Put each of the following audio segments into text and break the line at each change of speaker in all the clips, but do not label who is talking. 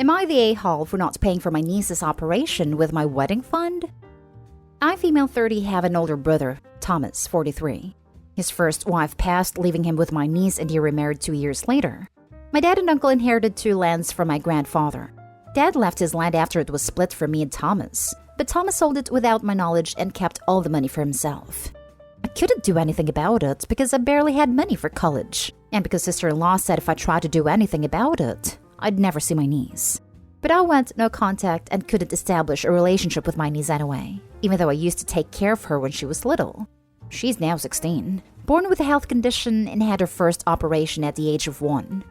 Am I the a-hole for not paying for my niece's operation with my wedding fund? I, female 30, have an older brother, Thomas, 43. His first wife passed, leaving him with my niece, and he remarried 2 years later. My dad and uncle inherited 2 lands from my grandfather. Dad left his land after it was split from me and Thomas, but Thomas sold it without my knowledge and kept all the money for himself. I couldn't do anything about it because I barely had money for college, and because sister-in-law said if I tried to do anything about it, I'd never see my niece. But I went no contact and couldn't establish a relationship with my niece anyway, even though I used to take care of her when she was little. She's now 16, born with a health condition and had her first operation at the age of 1.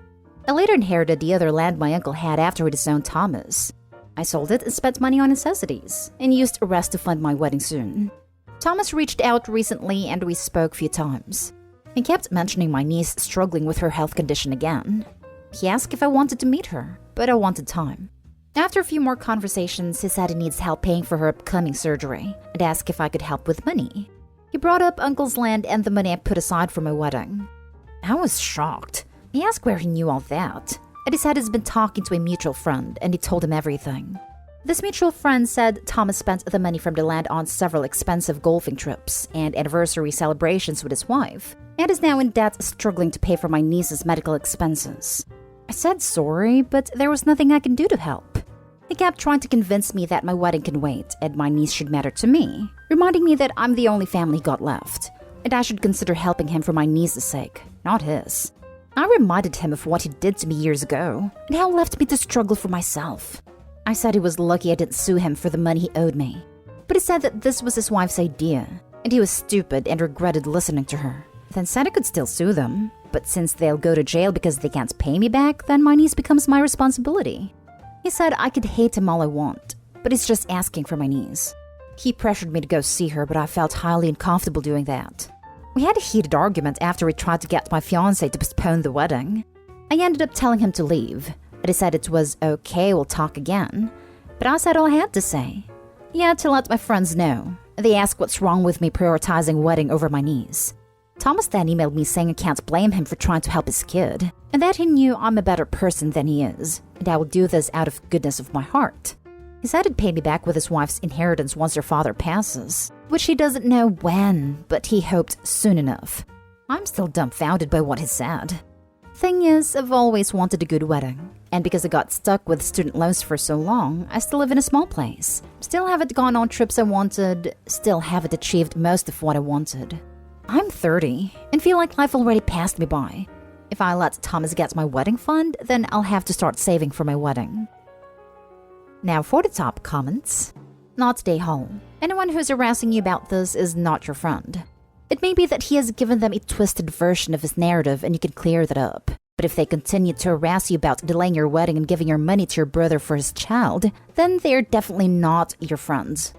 I later inherited the other land my uncle had after he disowned Thomas. I sold it and spent money on necessities, and used the rest to fund my wedding soon. Thomas reached out recently and we spoke a few times. He kept mentioning my niece struggling with her health condition again. He asked if I wanted to meet her, but I wanted time. After a few more conversations, he said he needs help paying for her upcoming surgery and asked if I could help with money. He brought up uncle's land and the money I put aside for my wedding. I was shocked. He asked where he knew all that, and he said he's been talking to a mutual friend and he told him everything. This mutual friend said Thomas spent the money from the land on several expensive golfing trips and anniversary celebrations with his wife, and is now in debt struggling to pay for my niece's medical expenses. I said sorry, but there was nothing I can do to help. He kept trying to convince me that my wedding can wait and my niece should matter to me, reminding me that I'm the only family he got left, and I should consider helping him for my niece's sake, not his. I reminded him of what he did to me years ago, and how it left me to struggle for myself. I said he was lucky I didn't sue him for the money he owed me, but he said that this was his wife's idea, and he was stupid and regretted listening to her. Then said I could still sue them, but since they'll go to jail because they can't pay me back, then my niece becomes my responsibility. He said I could hate him all I want, but he's just asking for my niece. He pressured me to go see her, but I felt highly uncomfortable doing that. We had a heated argument after he tried to get my fiancé to postpone the wedding. I ended up telling him to leave, but he said it was okay, we'll talk again. But I said all I had to say. He had to let my friends know. They asked what's wrong with me prioritizing wedding over my niece. Thomas then emailed me saying I can't blame him for trying to help his kid, and that he knew I'm a better person than he is, and I will do this out of goodness of my heart. He said he'd pay me back with his wife's inheritance once her father passes, which he doesn't know when, but he hoped soon enough. I'm still dumbfounded by what he said. Thing is, I've always wanted a good wedding, and because I got stuck with student loans for so long, I still live in a small place, still haven't gone on trips I wanted, still haven't achieved most of what I wanted. I'm 30 and feel like life already passed me by. If I let Thomas get my wedding fund, then I'll have to start saving for my wedding. Now for the top comments. Not day home. Anyone who's harassing you about this is not your friend. It may be that he has given them a twisted version of his narrative and you can clear that up. But if they continue to harass you about delaying your wedding and giving your money to your brother for his child, then they're definitely not your friends.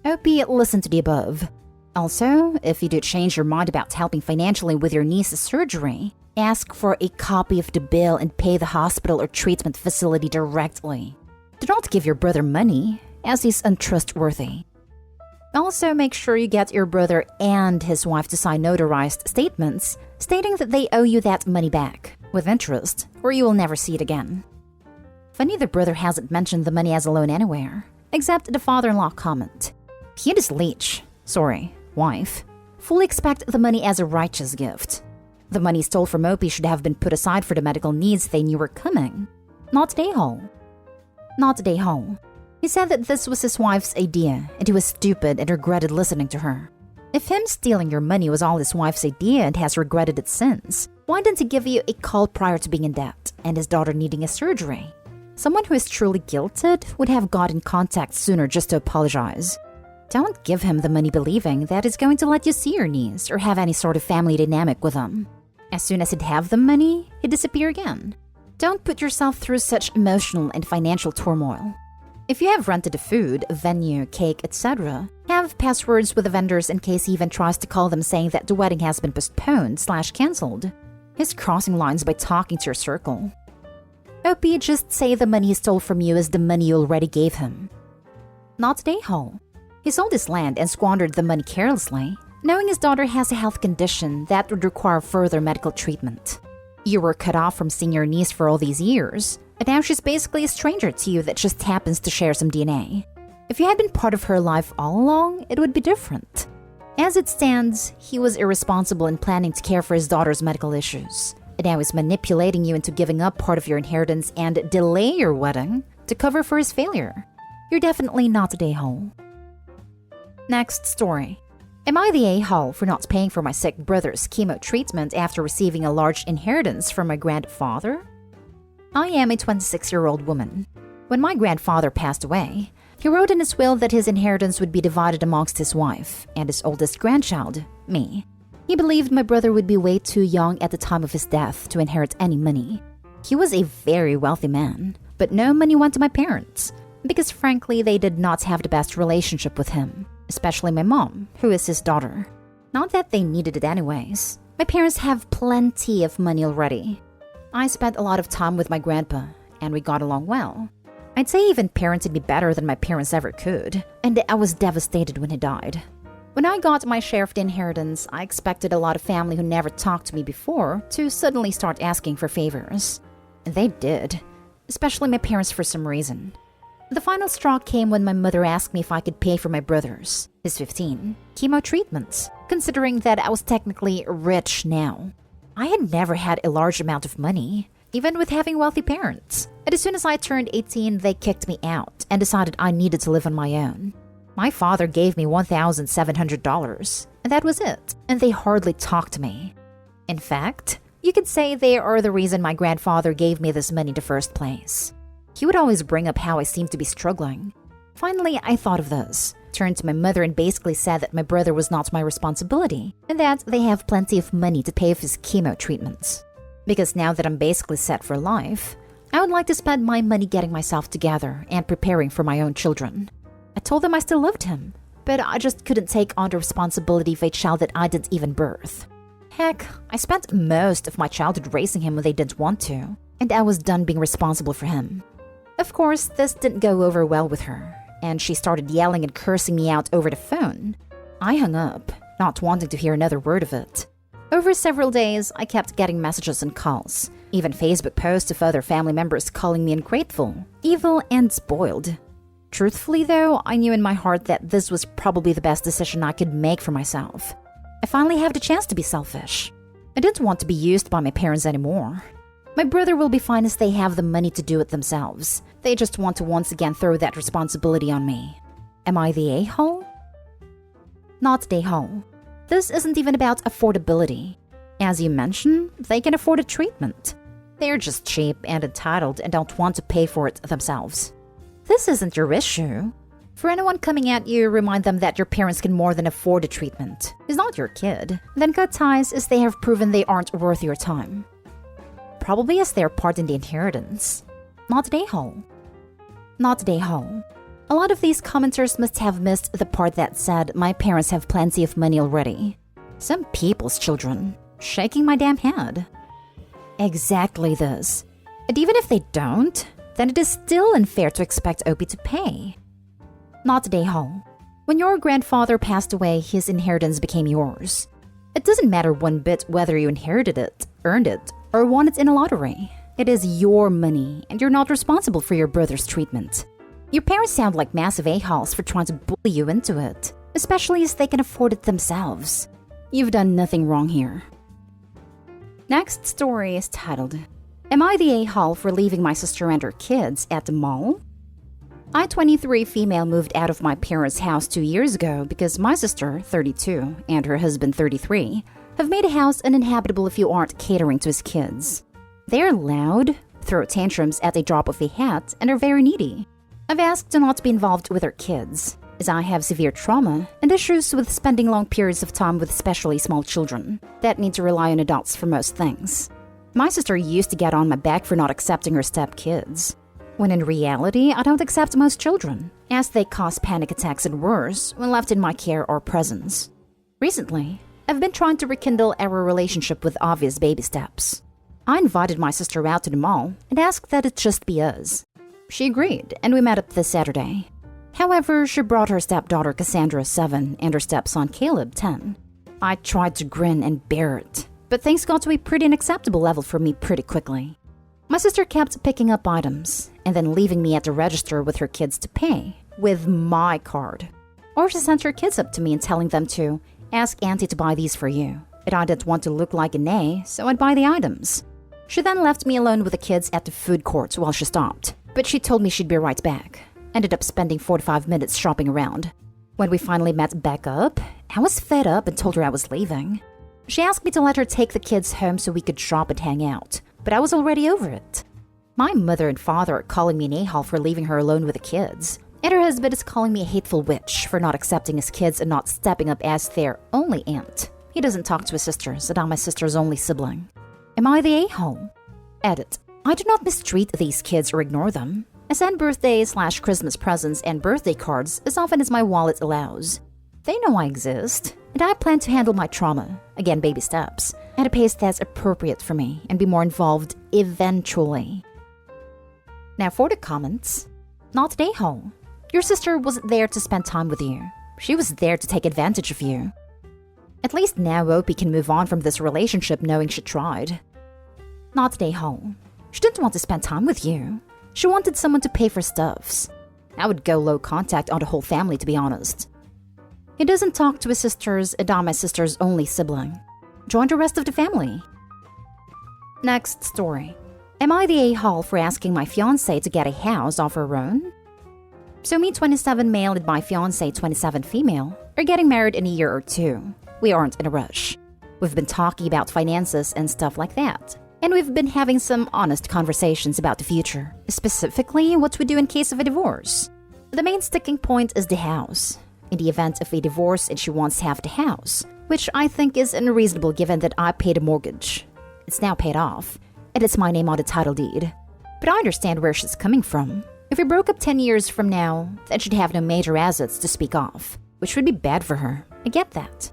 OP, listen to the above. Also, if you do change your mind about helping financially with your niece's surgery, ask for a copy of the bill and pay the hospital or treatment facility directly. Do not give your brother money, as he's untrustworthy. Also, make sure you get your brother and his wife to sign notarized statements stating that they owe you that money back, with interest, or you will never see it again. Funny the brother hasn't mentioned the money as a loan anywhere, except the father-in-law comment. He and his leech, wife, fully expect the money as a righteous gift. The money stole from Opie should have been put aside for the medical needs they knew were coming. Not Dayhole. Not Dayhole. He said that this was his wife's idea, and he was stupid and regretted listening to her. If him stealing your money was all his wife's idea and has regretted it since, why didn't he give you a call prior to being in debt and his daughter needing a surgery? Someone who is truly guilted would have got in contact sooner just to apologize. Don't give him the money believing that he's going to let you see your niece or have any sort of family dynamic with him. As soon as he'd have the money, he'd disappear again. Don't put yourself through such emotional and financial turmoil. If you have rented a food, venue, cake, etc., have passwords with the vendors in case he even tries to call them saying that the wedding has been postponed/cancelled. He's crossing lines by talking to your circle. OP, just say the money he stole from you is the money you already gave him. Not Dayhole. He sold his land and squandered the money carelessly, knowing his daughter has a health condition that would require further medical treatment. You were cut off from seeing your niece for all these years, and now she's basically a stranger to you that just happens to share some DNA. If you had been part of her life all along, it would be different. As it stands, he was irresponsible in planning to care for his daughter's medical issues, and now he's manipulating you into giving up part of your inheritance and delay your wedding to cover for his failure. You're definitely not the a-hole. Next story. Am I the a-hole for not paying for my sick brother's chemo treatment after receiving a large inheritance from my grandfather? I am a 26-year-old woman. When my grandfather passed away, he wrote in his will that his inheritance would be divided amongst his wife and his oldest grandchild, me. He believed my brother would be way too young at the time of his death to inherit any money. He was a very wealthy man, but no money went to my parents, because frankly they did not have the best relationship with him, especially my mom, who is his daughter. Not that they needed it anyways. My parents have plenty of money already. I spent a lot of time with my grandpa, and we got along well. I'd say even parented me better than my parents ever could, and I was devastated when he died. When I got my share of the inheritance, I expected a lot of family who never talked to me before to suddenly start asking for favors. And they did, especially my parents for some reason. The final straw came when my mother asked me if I could pay for my brother's, his 15, chemo treatments, considering that I was technically rich now. I had never had a large amount of money, even with having wealthy parents. And as soon as I turned 18, they kicked me out and decided I needed to live on my own. My father gave me $1,700, and that was it, and they hardly talked to me. In fact, you could say they are the reason my grandfather gave me this money in the first place. He would always bring up how I seemed to be struggling. Finally, I thought of this, turned to my mother and basically said that my brother was not my responsibility, and that they have plenty of money to pay for his chemo treatments. Because now that I'm basically set for life, I would like to spend my money getting myself together and preparing for my own children. I told them I still loved him, but I just couldn't take on the responsibility of a child that I didn't even birth. Heck, I spent most of my childhood raising him when they didn't want to, and I was done being responsible for him. Of course, this didn't go over well with her, and she started yelling and cursing me out over the phone. I hung up, not wanting to hear another word of it. Over several days, I kept getting messages and calls, even Facebook posts of other family members calling me ungrateful, evil, and spoiled. Truthfully though, I knew in my heart that this was probably the best decision I could make for myself. I finally had the chance to be selfish. I didn't want to be used by my parents anymore. My brother will be fine as they have the money to do it themselves. They just want to once again throw that responsibility on me. Am I the a-hole? Not the a-hole. This isn't even about affordability. As you mentioned, they can afford a treatment. They're just cheap and entitled and don't want to pay for it themselves. This isn't your issue. For anyone coming at you, remind them that your parents can more than afford a treatment. It's not your kid. Then cut ties as they have proven they aren't worth your time. Probably as their part in the inheritance. Not the a-hole. Not the a-hole. A lot of these commenters must have missed the part that said my parents have plenty of money already. Some people's children. Shaking my damn head. Exactly this. And even if they don't, then it is still unfair to expect Opie to pay. Not the a-hole. When your grandfather passed away, his inheritance became yours. It doesn't matter one bit whether you inherited it, earned it, or won it in a lottery. It is your money, and you're not responsible for your brother's treatment. Your parents sound like massive a-holes for trying to bully you into it, especially as they can afford it themselves. You've done nothing wrong here. Next story is titled, Am I the a-hole for leaving my sister and her kids at the mall? I, 23 female, moved out of my parents' house 2 years ago because my sister, 32, and her husband, 33, have made a house uninhabitable if you aren't catering to his kids. They're loud, throw tantrums at a drop of a hat, and are very needy. I've asked to not be involved with their kids, as I have severe trauma and issues with spending long periods of time with especially small children that need to rely on adults for most things. My sister used to get on my back for not accepting her stepkids, when in reality I don't accept most children, as they cause panic attacks and worse when left in my care or presence. Recently, I've been trying to rekindle our relationship with obvious baby steps. I invited my sister out to the mall and asked that it just be us. She agreed, and we met up this Saturday. However, she brought her stepdaughter Cassandra, 7, and her stepson Caleb, 10. I tried to grin and bear it, but things got to a pretty unacceptable level for me pretty quickly. My sister kept picking up items and then leaving me at the register with her kids to pay with my card. Or she sent her kids up to me and telling them to ask Auntie to buy these for you. And I didn't want to look like an A, so I'd buy the items. She then left me alone with the kids at the food court while she stopped, but she told me she'd be right back. Ended up spending 45 minutes shopping around. When we finally met back up, I was fed up and told her I was leaving. She asked me to let her take the kids home so we could shop and hang out, but I was already over it. My mother and father are calling me an a-hole for leaving her alone with the kids, and her husband is calling me a hateful witch for not accepting his kids and not stepping up as their only aunt. He doesn't talk to his sisters, and I'm my sister's only sibling. Am I the a-hole? Edit. I do not mistreat these kids or ignore them. I send birthday/Christmas presents and birthday cards as often as my wallet allows. They know I exist, and I plan to handle my trauma, again baby steps, at a pace that's appropriate for me and be more involved eventually. Now for the comments. Not the a-hole. Your sister wasn't there to spend time with you. She was there to take advantage of you. At least now Opie can move on from this relationship knowing she tried. Not the a-hole. She didn't want to spend time with you. She wanted someone to pay for stuffs. I would go low contact on the whole family, to be honest. He doesn't talk to his sisters, and I'm my sister's only sibling. Join the rest of the family. Next story. Am I the a-hole for asking my fiancé to get a house of her own? So me 27 male and my fiancé 27 female are getting married in a year or two. We aren't in a rush. We've been talking about finances and stuff like that. And we've been having some honest conversations about the future, specifically what we do in case of a divorce. The main sticking point is the house. In the event of a divorce and she wants to have the house, which I think is unreasonable given that I paid a mortgage. It's now paid off, and it's my name on the title deed. But I understand where she's coming from. If we broke up 10 years from now, then she'd have no major assets to speak of, which would be bad for her. I get that.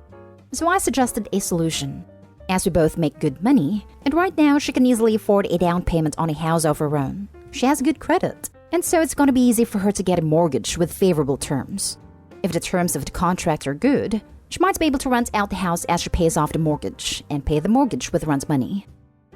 So I suggested a solution. As we both make good money, and right now she can easily afford a down payment on a house of her own. She has good credit, and so it's going to be easy for her to get a mortgage with favorable terms. If the terms of the contract are good, she might be able to rent out the house as she pays off the mortgage, and pay the mortgage with rent money.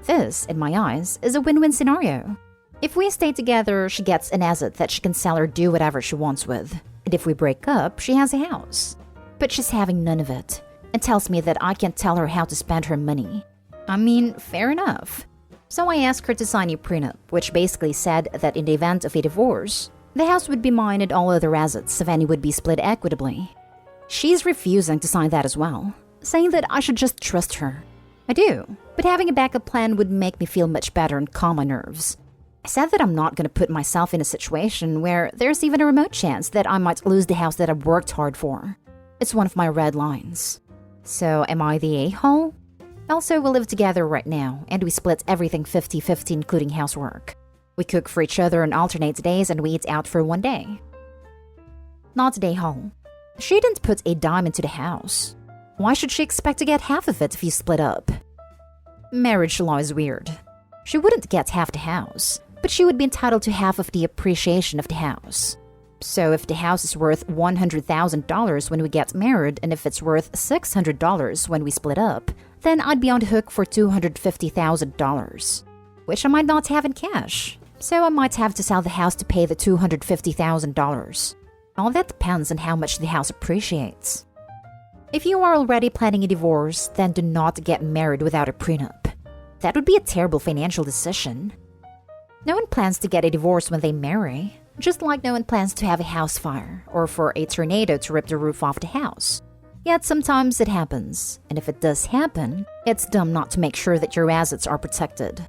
This, in my eyes, is a win-win scenario. If we stay together, she gets an asset that she can sell or do whatever she wants with. And if we break up, she has a house. But she's having none of it, and tells me that I can't tell her how to spend her money. I mean, fair enough. So I asked her to sign a prenup, which basically said that in the event of a divorce, the house would be mine and all other assets, if any, would be split equitably. She's refusing to sign that as well, saying that I should just trust her. I do, but having a backup plan would make me feel much better and calm my nerves. I said that I'm not going to put myself in a situation where there's even a remote chance that I might lose the house that I've worked hard for. It's one of my red lines. So am I the a-hole? Also, we live together right now, and we split everything 50-50 including housework. We cook for each other on alternate days and we eat out for one day. Not the a-hole. She didn't put a dime into the house. Why should she expect to get half of it if you split up? Marriage law is weird. She wouldn't get half the house, but she would be entitled to half of the appreciation of the house. So if the house is worth $100,000 when we get married and if it's worth $600 when we split up, then I'd be on the hook for $250,000, which I might not have in cash. So I might have to sell the house to pay the $250,000. All that depends on how much the house appreciates. If you are already planning a divorce, then do not get married without a prenup. That would be a terrible financial decision. No one plans to get a divorce when they marry. Just like no one plans to have a house fire or for a tornado to rip the roof off the house. Yet sometimes it happens, and if it does happen, it's dumb not to make sure that your assets are protected.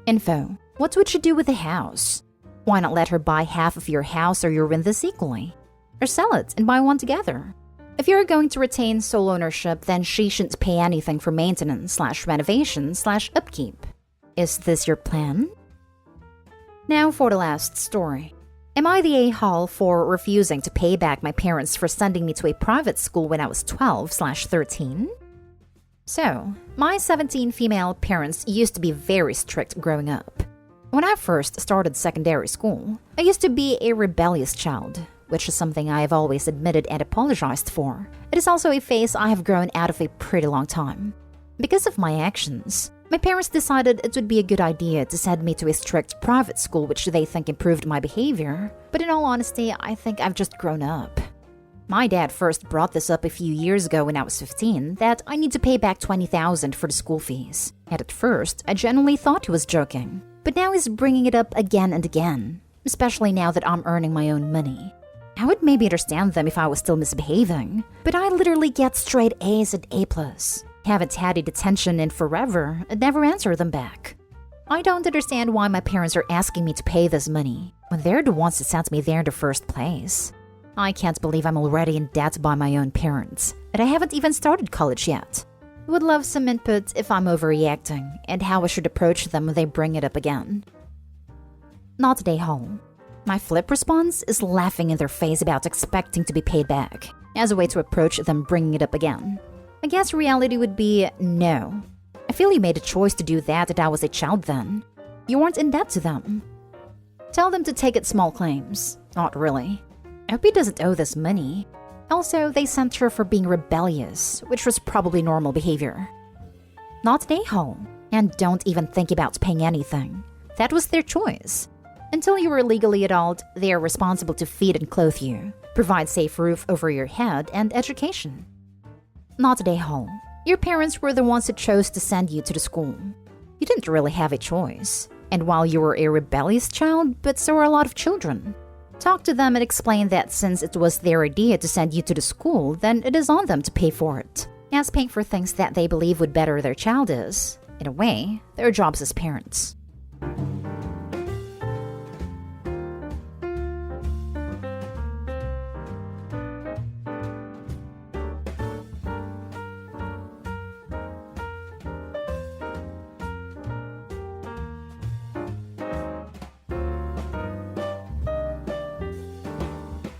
Info. What would you do with the house? Why not let her buy half of your house or you win this equally? Or sell it and buy one together? If you're going to retain sole ownership, then she shouldn't pay anything for maintenance/renovation/upkeep. Is this your plan? Now for the last story. Am I the a-hole for refusing to pay back my parents for sending me to a private school when I was 12/13? So, my 17 female parents used to be very strict growing up. When I first started secondary school, I used to be a rebellious child, which is something I have always admitted and apologized for. It is also a phase I have grown out of a pretty long time. Because of my actions, my parents decided it would be a good idea to send me to a strict private school which they think improved my behavior. But in all honesty, I think I've just grown up. My dad first brought this up a few years ago when I was 15, that I need to pay back $20,000 for the school fees. And at first, I genuinely thought he was joking. But now he's bringing it up again and again, especially now that I'm earning my own money. I would maybe understand them if I was still misbehaving, but I literally get straight A's and A+. Haven't had a detention in forever and never answer them back. I don't understand why my parents are asking me to pay this money when they're the ones that sent me there in the first place. I can't believe I'm already in debt by my own parents, and I haven't even started college yet. Would love some input if I'm overreacting and how I should approach them when they bring it up again. Not today, home. My flip response is laughing in their face about expecting to be paid back, as a way to approach them bringing it up again. I guess reality would be no. I feel you made a choice to do that I was a child then. You weren't in debt to them. Tell them to take it small claims. Not really. I hope he doesn't owe this money. Also, they sent her for being rebellious, which was probably normal behavior. Not today, home. And don't even think about paying anything. That was their choice. Until you were legally adult, they are responsible to feed and clothe you, provide safe roof over your head, and education. Not today, home. Your parents were the ones who chose to send you to the school. You didn't really have a choice. And while you were a rebellious child, but so were a lot of children. Talk to them and explain that since it was their idea to send you to the school, then it is on them to pay for it. As paying for things that they believe would better their child is, in a way, their jobs as parents.